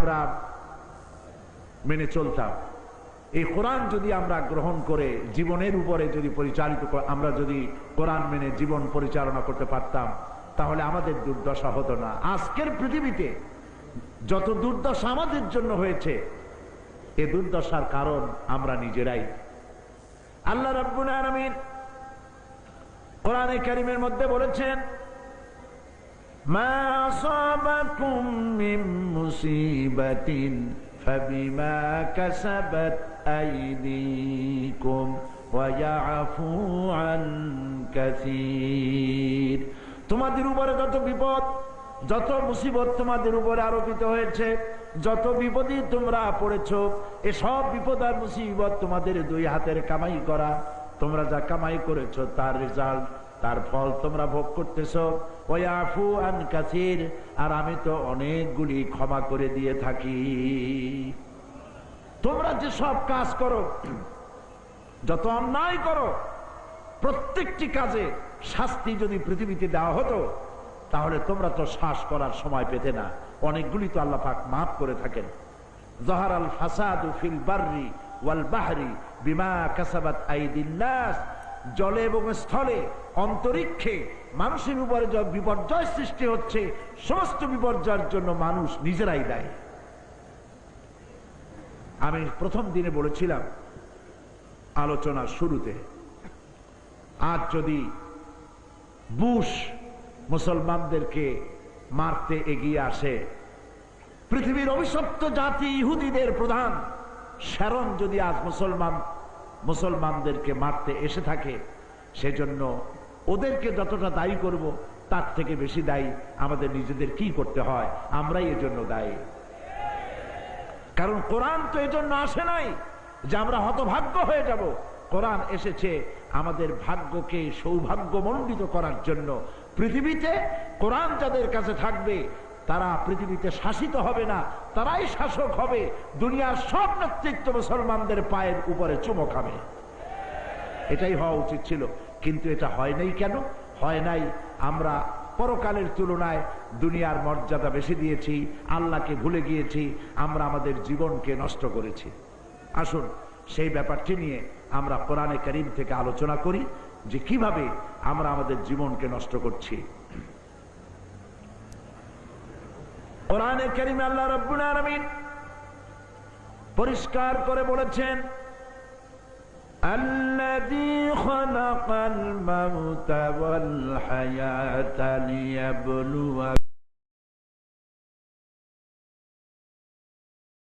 আমরা মেনে চলতাম। এই কোরআন যদি আমরা গ্রহণ করে জীবনের উপরে যদি পরিচালিত, আমরা যদি কোরআন মেনে জীবন পরিচালনা করতে পারতাম, তাহলে আমাদের দুর্দশা হতো না। আজকের পৃথিবীতে যত দুর্দশা আমাদের জন্য হয়েছে, এ দুর্দশার কারণ আমরা নিজেরাই। আল্লাহ রাব্বুল আলামিন কোরআনে কারীমের মধ্যে বলেছেন, মা আসাবাকুম মিন মুসিবাতিন ফাবিমা কাসাবাত আইদিকুম ওয়া ইয়াফু আন কাসীর। তোমাদের উপরে যত বিপদ, যত মুসিবত তোমাদের উপরে আরোপিত হয়েছে, যত বিপদে তোমরা পড়েছো, এসব বিপদ আর মুসিবত তোমাদের দুই হাতের কামাই করা। তোমরা যা কামাই করেছো তার রেজাল্ট, তার ফল তোমরা ভোগ করতেছো। ওয়াফু আন কাসীর, আর আমি তো অনেকগুলি ক্ষমা করে দিয়ে থাকি। তোমরা যে সব কাজ করো, যত অন্যায় করো, প্রত্যেকটি কাজে শাস্তি যদি পৃথিবীতে দেওয়া হতো, তাহলে তোমরা তো শ্বাস করার সময় পেতে না। অনেকগুলি তো আল্লাহ পাক মাফ করে থাকেন। যাহারাল ফাসাদু ফিল বাররি ওয়াল বাহরি বিমা কাসাবাত আইদিন নাস। জলে এবং স্থলে, অন্তরিক্ষে মানুষের উপরে যে বিপর্যয় সৃষ্টি হচ্ছে, সমস্ত বিপর্যয়ের জন্য মানুষ নিজেরাই দায়ী। আমি প্রথম দিনে বলেছিলাম আলোচনার শুরুতে, আজ যদি বুশ মুসলমানদেরকে মারতে এগিয়ে আসে, পৃথিবীর অভিশপ্ত জাতি ইহুদিদের প্রধান শ্যারন যদি আজ মুসলমানদেরকে মারতে এসে থাকে, সেজন্য ওদেরকে যতটা দায়ী করব, তার থেকে বেশি দায়ী আমাদের নিজেদের কি করতে হয়, আমরাই এজন্য দায়ী। কারণ কোরআন তো এজন্য আসে নাই যে আমরা হতভাগ্য হয়ে যাব। কোরআন এসেছে আমাদের ভাগ্যকে সৌভাগ্যমণ্ডিত করার জন্য। পৃথিবীতে কোরআন যাদের কাছে থাকবে, তারা পৃথিবীতে শাসিত হবে না, তারাই শাসক হবে। দুনিয়ার সব নেতৃত্ব মুসলমানদের পায়ের উপরে চুমো খাবে। এটাই হওয়া উচিত ছিল, কিন্তু এটা হয় নাই। কেন হয় নাই? আমরা পরকালের তুলনায় দুনিয়ার মর্যাদা বেশি দিয়েছি, আল্লাহকে ভুলে গিয়েছি, আমরা আমাদের জীবনকে নষ্ট করেছি। আসুন সেই ব্যাপারটি নিয়ে আমরা কোরআনে কারীম থেকে আলোচনা করি যে কিভাবে আমরা আমাদের জীবনকে নষ্ট করছি। কোরআনে কারীমে আল্লাহ রাব্বুল আলামিন পরিষ্কার করে বলেছেন, আল্লাযী খালাকাল মাউতা ওয়াল হায়াতা লিয়াবলুয়াকুম